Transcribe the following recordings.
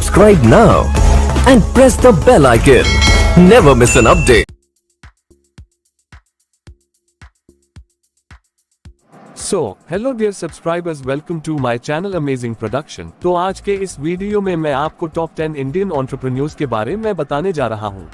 Subscribe now and press the bell icon. Never miss an update. So, hello dear subscribers, welcome to my channel Amazing Production। तो आज के इस video में मैं आपको top 10 Indian entrepreneurs के बारे में बताने जा रहा हूँ।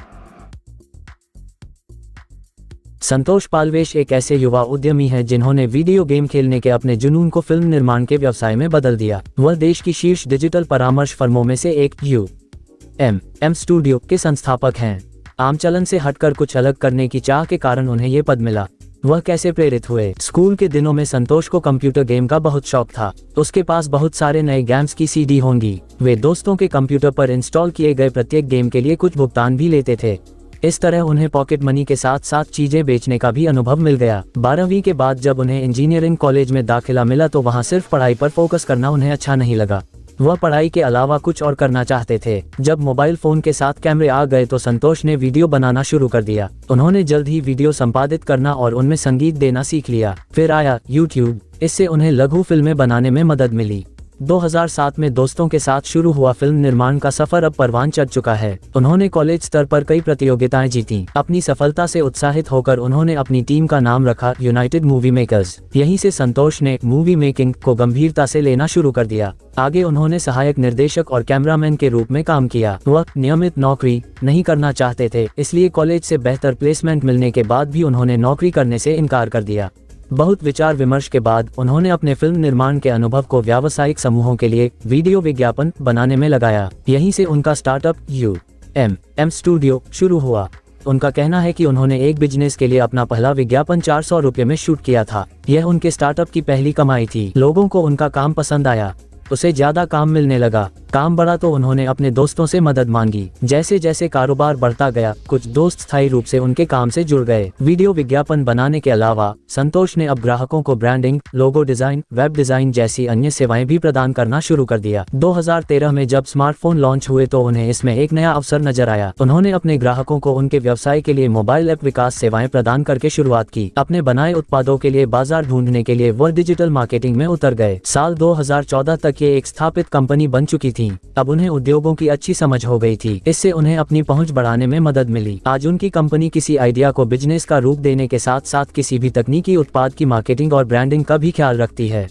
संतोष पालवेश एक ऐसे युवा उद्यमी हैं जिन्होंने वीडियो गेम खेलने के अपने जुनून को फिल्म निर्माण के व्यवसाय में बदल दिया। वह देश की शीर्ष डिजिटल परामर्श फर्मों में से एक UMM स्टूडियो के संस्थापक हैं। आम चलन से हटकर कुछ अलग करने की चाह के कारण उन्हें ये पद मिला। वह कैसे प्रेरित हुए? स्कूल के दिनों में संतोष को कंप्यूटर गेम का बहुत शौक था। उसके पास बहुत सारे नए गेम्स की CD होंगी। वे दोस्तों के कंप्यूटर पर इंस्टॉल किए गए प्रत्येक गेम के लिए कुछ भुगतान भी लेते थे। इस तरह उन्हें पॉकेट मनी के साथ साथ चीजें बेचने का भी अनुभव मिल गया। 12वीं के बाद जब उन्हें इंजीनियरिंग कॉलेज में दाखिला मिला तो वहां सिर्फ पढ़ाई पर फोकस करना उन्हें अच्छा नहीं लगा। वह पढ़ाई के अलावा कुछ और करना चाहते थे। जब मोबाइल फोन के साथ कैमरे आ गए तो संतोष ने वीडियो बनाना शुरू कर दिया। उन्होंने जल्द ही वीडियो संपादित करना और उनमें संगीत देना सीख लिया। फिर आया YouTube। इससे उन्हें लघु फिल्में बनाने में मदद मिली। 2007 में दोस्तों के साथ शुरू हुआ फिल्म निर्माण का सफर अब परवान चढ़ चुका है। उन्होंने कॉलेज स्तर पर कई प्रतियोगिताएं जीती। अपनी सफलता से उत्साहित होकर उन्होंने अपनी टीम का नाम रखा यूनाइटेड मूवी मेकर्स। यहीं से संतोष ने मूवी मेकिंग को गंभीरता से लेना शुरू कर दिया। आगे उन्होंने सहायक निर्देशक और कैमरामैन के रूप में काम किया। वह नियमित नौकरी नहीं करना चाहते थे, इसलिए कॉलेज से बेहतर प्लेसमेंट मिलने के बाद भी उन्होंने नौकरी करने से इनकार कर दिया। बहुत विचार विमर्श के बाद उन्होंने अपने फिल्म निर्माण के अनुभव को व्यावसायिक समूहों के लिए वीडियो विज्ञापन बनाने में लगाया। यहीं से उनका स्टार्टअप UMM स्टूडियो शुरू हुआ। उनका कहना है कि उन्होंने एक बिजनेस के लिए अपना पहला विज्ञापन 400 रुपये में शूट किया था। यह उनके स्टार्टअप की पहली कमाई थी। लोगों को उनका काम पसंद आया, उसे ज्यादा काम मिलने लगा। काम बढ़ा तो उन्होंने अपने दोस्तों से मदद मांगी। जैसे जैसे कारोबार बढ़ता गया, कुछ दोस्त स्थायी रूप से उनके काम से जुड़ गए। वीडियो विज्ञापन बनाने के अलावा संतोष ने अब ग्राहकों को branding, logo design, web design जैसी अन्य सेवाएं भी प्रदान करना शुरू कर दिया। 2013 में जब स्मार्टफोन लॉन्च हुए तो उन्हें इसमें एक नया अवसर नजर आया। उन्होंने अपने ग्राहकों को उनके व्यवसाय के लिए मोबाइल ऐप विकास सेवाएं प्रदान करके शुरुआत की। अपने बनाए उत्पादों के लिए बाजार ढूंढने के लिए वह डिजिटल मार्केटिंग में उतर गए। साल 2014 तक ये एक स्थापित कंपनी बन चुकी थी। अब उन्हें उद्योगों की अच्छी समझ हो गई थी। इससे उन्हें अपनी पहुंच बढ़ाने में मदद मिली। आज उनकी कंपनी किसी आइडिया को बिजनेस का रूप देने के साथ साथ किसी भी तकनीकी उत्पाद की मार्केटिंग और ब्रांडिंग का भी ख्याल रखती है।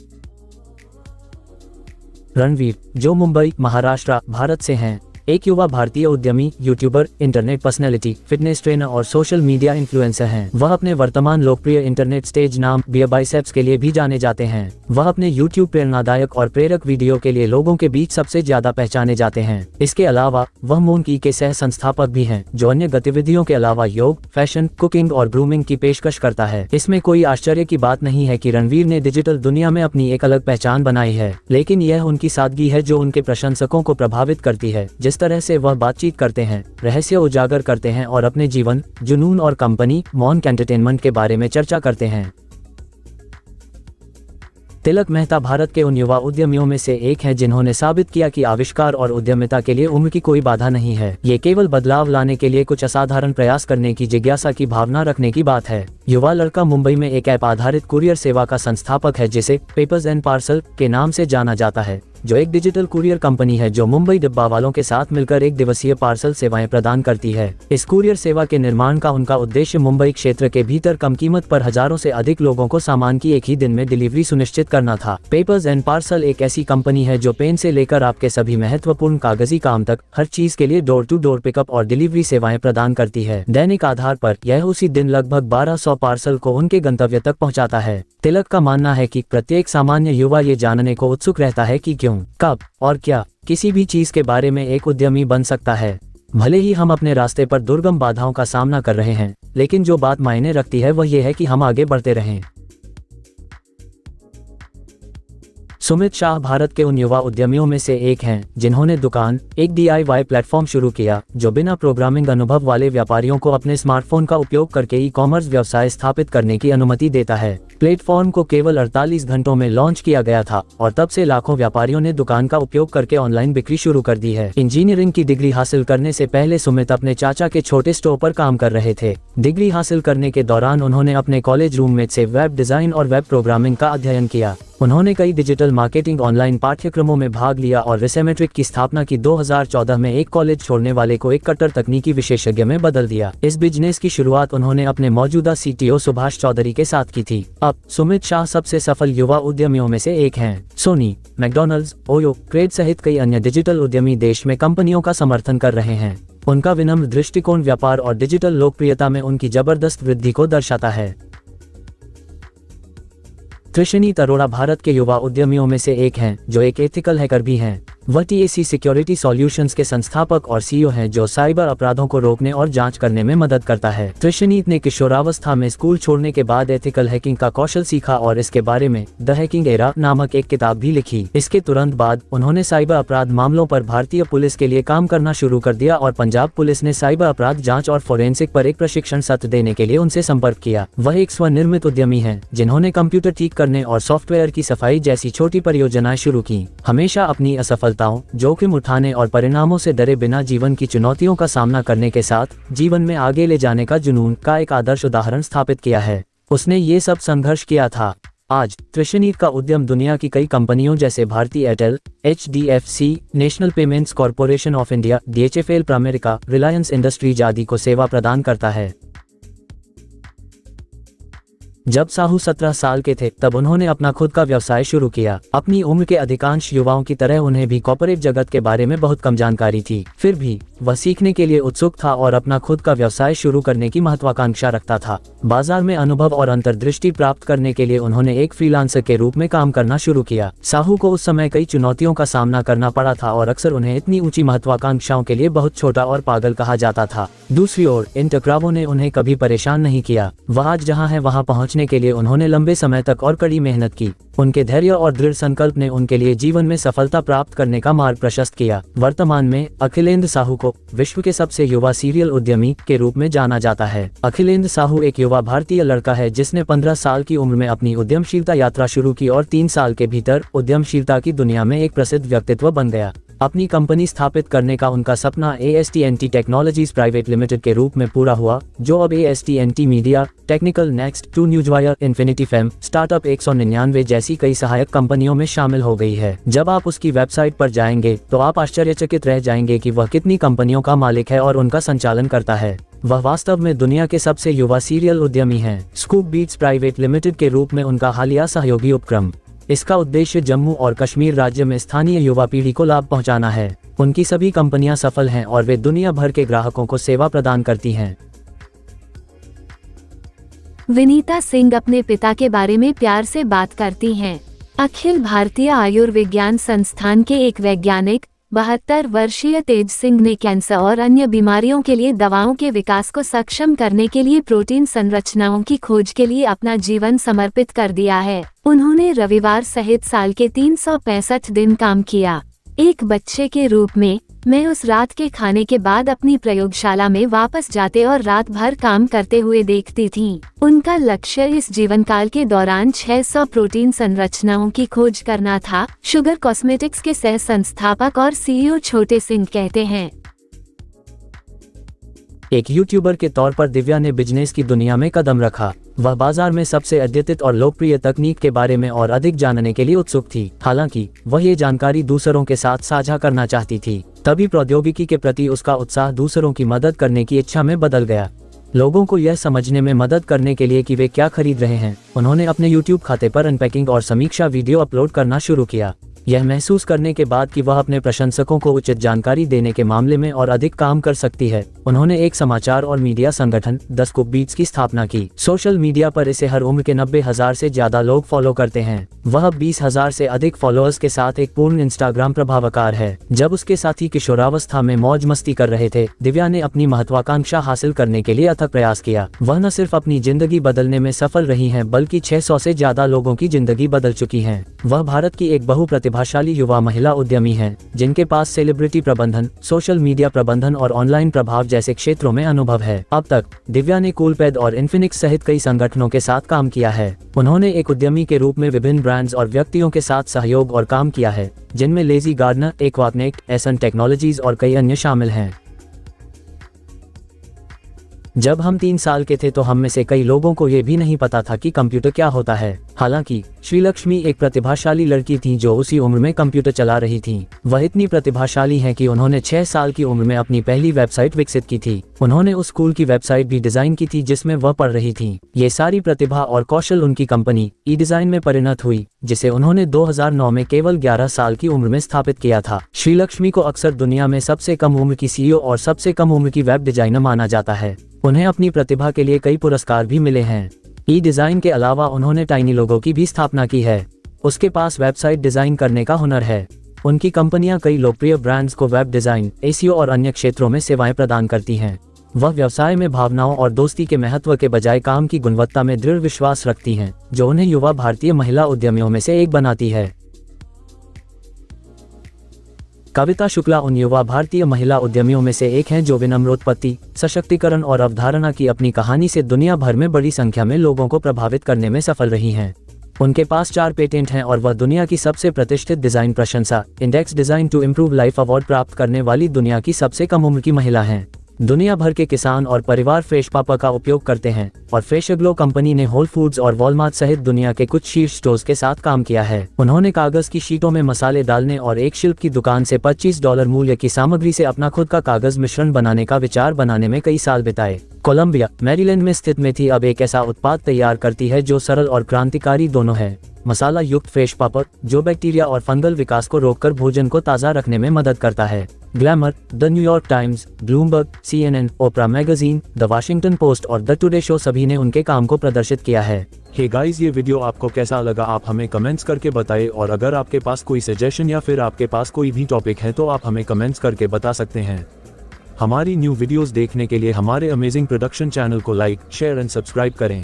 रणवीर, जो मुंबई, महाराष्ट्र, भारत से हैं, एक युवा भारतीय उद्यमी, YouTuber, internet personality, fitness trainer और सोशल मीडिया इन्फ्लुएंसर हैं। वह अपने वर्तमान लोकप्रिय इंटरनेट स्टेज नाम बियर बाइसेप्स के लिए भी जाने जाते हैं। वह अपने YouTube प्रेरणादायक और प्रेरक वीडियो के लिए लोगों के बीच सबसे ज्यादा पहचाने जाते हैं। इसके अलावा वह मूनकी के सह संस्थापक भी हैं, जो अन्य गतिविधियों के अलावा योग, फैशन, कुकिंग और ग्रूमिंग की पेशकश करता है। इसमें कोई आश्चर्य की बात नहीं है कि रणवीर ने डिजिटल दुनिया में अपनी एक अलग पहचान बनाई है, लेकिन यह उनकी सादगी है जो उनके प्रशंसकों को प्रभावित करती है। जिस तरह से वह बातचीत करते हैं, रहस्य उजागर करते हैं और अपने जीवन, जुनून और कंपनी मॉन्क एंटरटेनमेंट के बारे में चर्चा करते हैं। तिलक मेहता भारत के उन युवा उद्यमियों में से एक हैं जिन्होंने साबित किया कि आविष्कार और उद्यमिता के लिए उम्र की कोई बाधा नहीं है। ये केवल बदलाव लाने के लिए कुछ असाधारण प्रयास करने की जिज्ञासा की भावना रखने की बात है। युवा लड़का मुंबई में एक ऐप आधारित कुरियर सेवा का संस्थापक है जिसे पेपर्स एंड पार्सल के नाम से जाना जाता है, जो एक डिजिटल कुरियर कंपनी है जो मुंबई डिब्बा वालों के साथ मिलकर एक दिवसीय पार्सल सेवाएं प्रदान करती है। इस कुरियर सेवा के निर्माण का उनका उद्देश्य मुंबई क्षेत्र के भीतर कम कीमत पर हजारों से अधिक लोगों को सामान की एक ही दिन में डिलीवरी सुनिश्चित करना था। पेपर्स एंड पार्सल एक ऐसी कंपनी है जो पेन से लेकर आपके सभी महत्वपूर्ण कागजी काम तक हर चीज के लिए डोर टू डोर पिकअप और डिलीवरी सेवाएं प्रदान करती है। दैनिक आधार पर यह उसी दिन लगभग 1200 पार्सल को उनके गंतव्य तक पहुंचाता है। तिलक का मानना है कि प्रत्येक सामान्य युवा ये जानने को उत्सुक रहता है कि क्यों, कब और क्या किसी भी चीज के बारे में एक उद्यमी बन सकता है। भले ही हम अपने रास्ते पर दुर्गम बाधाओं का सामना कर रहे हैं, लेकिन जो बात मायने रखती है वह यह है कि हम आगे बढ़ते रहें। सुमित शाह भारत के उन युवा उद्यमियों में से एक हैं जिन्होंने दुकान, एक DIY प्लेटफॉर्म शुरू किया जो बिना प्रोग्रामिंग अनुभव वाले व्यापारियों को अपने स्मार्टफोन का उपयोग करके ई-कॉमर्स व्यवसाय स्थापित करने की अनुमति देता है। प्लेटफॉर्म को केवल 48 घंटों में लॉन्च किया गया था और तब से लाखों व्यापारियों ने दुकान का उपयोग करके ऑनलाइन बिक्री शुरू कर दी है। इंजीनियरिंग की डिग्री हासिल करने से पहले सुमित अपने चाचा के छोटे स्टोर पर काम कर रहे थे। डिग्री हासिल करने के दौरान उन्होंने अपने कॉलेज रूममेट से वेब डिजाइन और वेब प्रोग्रामिंग का अध्ययन किया। उन्होंने कई डिजिटल मार्केटिंग ऑनलाइन पाठ्यक्रमों में भाग लिया और रिसेमेट्रिक की स्थापना की। 2014 में एक कॉलेज छोड़ने वाले को एक कट्टर तकनीकी विशेषज्ञ में बदल दिया। इस बिजनेस की शुरुआत उन्होंने अपने मौजूदा CTO सुभाष चौधरी के साथ की थी। अब सुमित शाह सबसे सफल युवा उद्यमियों में से एक हैं। सोनी, मैकडॉनल्ड्स, ओयो, क्रेड सहित कई अन्य डिजिटल उद्यमी देश में कंपनियों का समर्थन कर रहे हैं। उनका विनम्र दृष्टिकोण व्यापार और डिजिटल लोकप्रियता में उनकी जबरदस्त वृद्धि को दर्शाता है। त्रिशनीत अरोड़ा भारत के युवा उद्यमियों में से एक हैं, जो एक एथिकल हैकर भी हैं। वह TAC सिक्योरिटी सॉल्यूशंस के संस्थापक और CEO हैं, जो साइबर अपराधों को रोकने और जांच करने में मदद करता है। त्रिशनीत ने किशोरावस्था में स्कूल छोड़ने के बाद एथिकल हैकिंग का कौशल सीखा और इसके बारे में द हैकिंग एरा नामक एक किताब भी लिखी। इसके तुरंत बाद उन्होंने साइबर अपराध मामलों पर भारतीय पुलिस के लिए काम करना शुरू कर दिया और पंजाब पुलिस ने साइबर अपराध जाँच और फोरेंसिक पर एक प्रशिक्षण सत्र देने के लिए उनसे संपर्क किया। वह एक स्वनिर्मित उद्यमी है, जिन्होंने कंप्यूटर ठीक करने और सॉफ्टवेयर की सफाई जैसी छोटी परियोजनाएं शुरू की। हमेशा अपनी असफलताओं, जोखिम उठाने और परिणामों से डरे बिना जीवन की चुनौतियों का सामना करने के साथ जीवन में आगे ले जाने का जुनून का एक आदर्श उदाहरण स्थापित किया है। उसने ये सब संघर्ष किया था। आज त्रिशनीत का उद्यम दुनिया की कई कंपनियों जैसे Bharti Airtel, HDFC, National Payments Corporation of India, DHFL America, Reliance Industries आदि को सेवा प्रदान करता है। जब साहू 17 साल के थे तब उन्होंने अपना खुद का व्यवसाय शुरू किया। अपनी उम्र के अधिकांश युवाओं की तरह उन्हें भी कॉर्पोरेट जगत के बारे में बहुत कम जानकारी थी। फिर भी वह सीखने के लिए उत्सुक था और अपना खुद का व्यवसाय शुरू करने की महत्वाकांक्षा रखता था। बाजार में अनुभव और अंतर्दृष्टि प्राप्त करने के लिए उन्होंने एक फ्रीलांसर के रूप में काम करना शुरू किया। साहू को उस समय कई चुनौतियों का सामना करना पड़ा था और अक्सर उन्हें इतनी ऊंची महत्वाकांक्षाओं के लिए बहुत छोटा और पागल कहा जाता था। दूसरी ओर इन टकरावों ने उन्हें कभी परेशान नहीं किया। वह आज जहाँ है वहाँ पहुँचने के लिए उन्होंने लंबे समय तक और कड़ी मेहनत की। उनके धैर्य और दृढ़ संकल्प ने उनके लिए जीवन में सफलता प्राप्त करने का मार्ग प्रशस्त किया। वर्तमान में अखिलेंद्र साहू को विश्व के सबसे युवा सीरियल उद्यमी के रूप में जाना जाता है। अखिलेंद्र साहू एक युवा भारतीय लड़का है जिसने 15 साल की उम्र में अपनी उद्यमशीलता यात्रा शुरू की और 3 साल के भीतर उद्यमशीलता की दुनिया में एक प्रसिद्ध व्यक्तित्व बन गया। अपनी कंपनी स्थापित करने का उनका सपना AST&T टेक्नोलॉजीज प्राइवेट लिमिटेड के रूप में पूरा हुआ, जो अब AST&T media, technical next, two newswire, infinity fame, startup 199 जैसी कई सहायक कंपनियों में शामिल हो गई है। जब आप उसकी वेबसाइट पर जाएंगे तो आप आश्चर्यचकित रह जाएंगे कि वह कितनी कंपनियों का मालिक है और उनका संचालन करता है। वह वास्तव में दुनिया के सबसे युवा सीरियल उद्यमी हैं। स्कूप बीट्स प्राइवेट लिमिटेड के रूप में उनका हालिया सहयोगी उपक्रम। इसका उद्देश्य जम्मू और कश्मीर राज्य में स्थानीय युवा पीढ़ी को लाभ पहुंचाना है। उनकी सभी कंपनियां सफल हैं और वे दुनिया भर के ग्राहकों को सेवा प्रदान करती हैं। विनीता सिंह अपने पिता के बारे में प्यार से बात करती हैं। अखिल भारतीय आयुर्विज्ञान संस्थान के एक वैज्ञानिक 72 वर्षीय तेज सिंह ने कैंसर और अन्य बीमारियों के लिए दवाओं के विकास को सक्षम करने के लिए प्रोटीन संरचनाओं की खोज के लिए अपना जीवन समर्पित कर दिया है। उन्होंने रविवार सहित साल के 365 दिन काम किया। एक बच्चे के रूप में मैं उस रात के खाने के बाद अपनी प्रयोगशाला में वापस जाते और रात भर काम करते हुए देखती थी। उनका लक्ष्य इस जीवन काल के दौरान 600 प्रोटीन संरचनाओं की खोज करना था, शुगर कॉस्मेटिक्स के सह संस्थापक और CEO छोटे सिंह कहते हैं। एक यूट्यूबर के तौर पर दिव्या ने बिजनेस की दुनिया में कदम रखा। वह बाजार में सबसे अद्यतित और लोकप्रिय तकनीक के बारे में और अधिक जानने के लिए उत्सुक थी। हालांकि वह ये जानकारी दूसरों के साथ साझा करना चाहती थी। तभी प्रौद्योगिकी के प्रति उसका उत्साह दूसरों की मदद करने की इच्छा में बदल गया। लोगों को यह समझने में मदद करने के लिए कि वे क्या खरीद रहे हैं, उन्होंने अपने YouTube खाते पर अनपैकिंग और समीक्षा वीडियो अपलोड करना शुरू किया। यह महसूस करने के बाद कि वह अपने प्रशंसकों को उचित जानकारी देने के मामले में और अधिक काम कर सकती है, उन्होंने एक समाचार और मीडिया संगठन द स्कूप बीट्स की स्थापना की। सोशल मीडिया पर इसे हर उम्र के 90,000 से ज्यादा लोग फॉलो करते हैं। वह 20,000 से अधिक फॉलोअर्स के साथ एक पूर्ण इंस्टाग्राम प्रभावकार है। जब उसके साथी किशोरावस्था में मौज मस्ती कर रहे थे, दिव्या ने अपनी महत्वाकांक्षा हासिल करने के लिए अथक प्रयास किया। वह न सिर्फ अपनी जिंदगी बदलने में सफल रही हैं, बल्कि 600 से ज्यादा लोगों की जिंदगी बदल चुकी हैं। वह भारत की एक बहुप्रतिभाशाली युवा महिला उद्यमी हैं, जिनके पास सेलिब्रिटी प्रबंधन, सोशल मीडिया प्रबंधन और ऑनलाइन प्रभाव जैसे क्षेत्रों में अनुभव है। अब तक दिव्या ने कूलपैड और इन्फिनिक्स सहित कई संगठनों के साथ काम किया है। उन्होंने एक उद्यमी के रूप में विभिन्न ब्रांड्स और व्यक्तियों के साथ सहयोग और काम किया है, जिनमें लेजी गार्डनर, एक्वाकनेक्ट, एसन टेक्नोलॉजीज और कई अन्य शामिल हैं। जब हम 3 साल के थे तो हम में से कई लोगों को ये भी नहीं पता था कि कंप्यूटर क्या होता है। हालांकि श्रीलक्ष्मी एक प्रतिभाशाली लड़की थी जो उसी उम्र में कंप्यूटर चला रही थी। वह इतनी प्रतिभाशाली हैं कि उन्होंने 6 साल की उम्र में अपनी पहली वेबसाइट विकसित की थी। उन्होंने उस स्कूल की वेबसाइट भी डिजाइन की थी जिसमें वह पढ़ रही थी। ये सारी प्रतिभा और कौशल उनकी कंपनी ई डिजाइन में परिणत हुई, जिसे उन्होंने 2009 में केवल 11 साल की उम्र में स्थापित किया था। श्रीलक्ष्मी को अक्सर दुनिया में सबसे कम उम्र की सीईओ और सबसे कम उम्र की वेब डिजाइनर माना जाता है। उन्हें अपनी प्रतिभा के लिए कई पुरस्कार भी मिले हैं। ई डिजाइन के अलावा उन्होंने टाइनी लोगो की भी स्थापना की है। उसके पास वेबसाइट डिजाइन करने का हुनर है। उनकी कंपनियां कई लोकप्रिय ब्रांड्स को वेब डिजाइन, एसईओ और अन्य क्षेत्रों में सेवाएं प्रदान करती हैं। वह व्यवसाय में भावनाओं और दोस्ती के महत्व के बजाय काम की गुणवत्ता में दृढ़ विश्वास रखती हैं, जो उन्हें युवा भारतीय महिला उद्यमियों में से एक बनाती है। कविता शुक्ला उन युवा भारतीय महिला उद्यमियों में से एक हैं जो विनम्रोत्पत्ति, सशक्तिकरण और अवधारणा की अपनी कहानी से दुनिया भर में बड़ी संख्या में लोगों को प्रभावित करने में सफल रही हैं। उनके पास 4 पेटेंट हैं और वह दुनिया की सबसे प्रतिष्ठित डिजाइन प्रशंसा index design to improve life award प्राप्त करने वाली दुनिया की सबसे कम उम्र की महिला हैं। दुनिया भर के किसान और परिवार फ्रेश पापा का उपयोग करते हैं और फ्रेशग्लो कंपनी ने होल फूड्स और वॉलमार्ट सहित दुनिया के कुछ शीर्ष स्टोर्स के साथ काम किया है। उन्होंने कागज की शीटों में मसाले डालने और एक शिल्प की दुकान से $25 मूल्य की सामग्री से अपना खुद का कागज मिश्रण बनाने का विचार बनाने में कई साल बिताए। कोलंबिया, मैरीलैंड में स्थित मेथी अब एक ऐसा उत्पाद तैयार करती है जो सरल और क्रांतिकारी दोनों है। मसाला युक्त फ्रेश पापड़ जो बैक्टीरिया और फंगल विकास को रोककर भोजन को ताज़ा रखने में मदद करता है। Glamour, the New York Times, Bloomberg, CNN, Oprah magazine, the Washington Post और द टुडे शो सभी ने उनके काम को प्रदर्शित किया है। हे गाइस, ये वीडियो आपको कैसा लगा आप हमें कमेंट्स करके बताएं, और अगर आपके पास कोई सजेशन या फिर आपके पास कोई भी टॉपिक है तो आप हमें कमेंट्स करके बता सकते हैं। हमारी न्यू वीडियोस देखने के लिए हमारे अमेजिंग प्रोडक्शन चैनल को लाइक, शेयर एंड सब्सक्राइब करें।